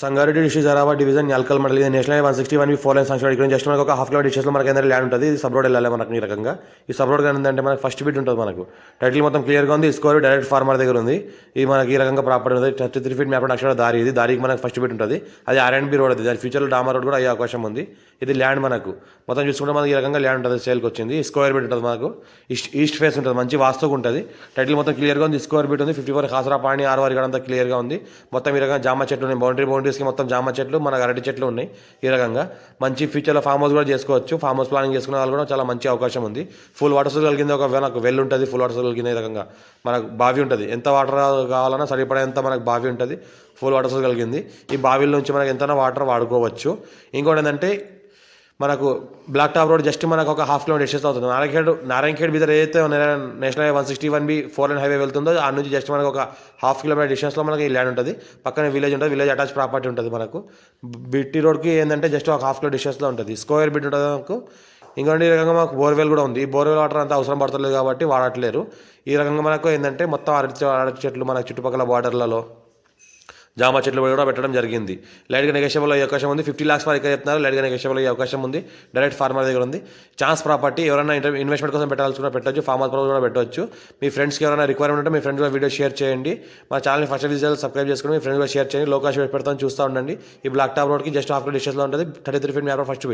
Sangareddy district Zaheerabad division Nyalkal మండలి national 161 4 line సంక్షేమ ఇక్కడ జస్ట్ మనకు ఒక హాఫ్ కిలోమీటర్ డిస్టెన్స్లో మనకి ఏంటంటే ల్యాండ్ ఉంటుంది. ఇది సబ్ రోడ్ వెళ్ళాలి మనకి ఈ రకంగా. ఈ సబ్ రోడ్ ఏంటంటే మనకి ఫస్ట్ బిట్ ఉంటుంది. మనకు టైటిల్ మొత్తం క్లియర్గా ఉంది. స్కోర్ డైరెక్ట్ ఫార్మర్ దగ్గర ఉంది. ఇది మనకి ఈ రకంగా ప్రాపర్టీ ఉంది. 33 ఫీట్ మ్యాప్ అక్షర దారి. ఇది దారికి మనకు ఫస్ట్ బిట్ ఉంటుంది. అది R&B రోడ్ అది. దాని ఫ్యూచర్లో డామర్ రోడ్ కూడా అయ్యే అవకాశం ఉంది. ఇది ల్యాండ్ మనకు మొత్తం చూసుకుంటే మనకి ఈ రకంగా ల్యాండ్ ఉంటుంది. సేల్కి వచ్చింది. స్క్వేర్ బిట్ ఉంటుంది. మనకు ఈస్ట్ ఫేస్ ఉంటుంది. మంచి వాస్తుగా ఉంటుంది. టైటిల్ మొత్తం క్లియర్గా ఉంది. స్క్వేర్ బిట్ ఉంది. 54 కాసరా పాణి 6 వారి అంతా క్లియర్గా ఉంది. మొత్తం ఈ రకంగా జామ చెట్లు ఉన్నాయి. బౌండరీస్కి మొత్తం జామ చెట్లు మనకు అరటి చెట్లు ఉన్నాయి. ఈ రకంగా మంచి ఫ్యూచర్లో ఫామ్ హౌస్ కూడా చేసుకోవచ్చు. ఫామ్ హౌస్ ప్లానింగ్ చేసుకునే వాళ్ళు కూడా చాలా మంచి అవకాశం ఉంది. ఫుల్ వాటర్ సోర్స్ కలిగింది. ఒక నాకు వెల్ ఉంటుంది. ఫుల్ వాటర్ సోర్స్ కలిగింది. ఈ రకంగా మనకు బావి ఉంటుంది. ఎంత వాటర్ కావాలన్నా సరిపడేంత మనకు బావి ఉంటుంది. ఫుల్ వాటర్ సోర్స్ కలిగింది. ఈ బావిల నుంచి మనకు ఎంతైనా వాటర్ వాడుకోవచ్చు. ఇంకోటి ఏంటంటే మనకు బ్లాక్ టాప్ రోడ్ జస్ట్ మనకు ఒక హాఫ్ కిలోమీటర్ డిస్టెన్స్ అవుతుంది. నారాయణఖేడ్ మీద ఏదైతే నేషనల్ 161B 4 లైన్ హైవే వెళ్తుందో ఆ నుంచి జస్ట్ మనకు ఒక హాఫ్ కిలోమీటర్ డిస్టెన్స్లో మనకి ఈ ల్యాండ్ ఉంటుంది. పక్కన విలేజ్ ఉంటుంది. విలేజ్ అటాచ్ ప్రాపర్టీ ఉంటుంది. మనకు బిట్టి రోడ్కి ఏంటంటే జస్ట్ ఒక హాఫ్ కిలో డిస్టెన్స్లో ఉంటుంది. స్క్వేర్ బిట్ ఉంటుంది మనకు. ఇంకోటి ఈ రకంగా మాకు బోర్వెల్ కూడా ఉంది. ఈ బోర్వెల్ వాటర్ అంతా అవసరం పడతలేదు కాబట్టి వాడట్లేరు. ఈ రకంగా మనకు ఏంటంటే మొత్తం అరటి చెట్లు మనకు చుట్టుపక్కల బార్డర్లలో జామ చెట్లు కూడా పెట్టడం జరిగింది. లైట్గా నెగోషియబుల్ అయ్యే అవకాశం ఉంది. 50 lakhs వరకు చెప్తున్నారు. లైట్గా నెగోషియబుల్ అయ్యే అవకాశం ఉంది. డైరెక్ట్ ఫార్మర్ దగ్గర ఉంది. ఛాన్స్ ప్రాపర్టీ ఎవరైనా ఇన్వెస్ట్మెంట్ కోసం పెట్టాల్సుకున్నా పెట్టవచ్చు. ఫార్మర్ కూడా పెట్టవచ్చు. మీ ఫ్రెండ్స్కి ఎవరైనా రిక్వైర్మెంట్ ఉంటే మీ ఫ్రెండ్స్ కూడా వీడియో షేర్ చేయండి. మా ఛానల్ని ఫస్ట్ విజిట్ సబ్స్క్రైబ్ చేసుకుని మీ ఫ్రెండ్స్ కూడా షేర్ చేయండి. లోకాష్ పెడతాను చూస్తూ ఉండండి. ఈ బ్లాక్ టాప్ రోడ్కి జస్ట్ హాఫ్ డిస్టెన్స్లో ఉంటుంది. 33 ఫీట్ మ్యాప్ ఫస్ట్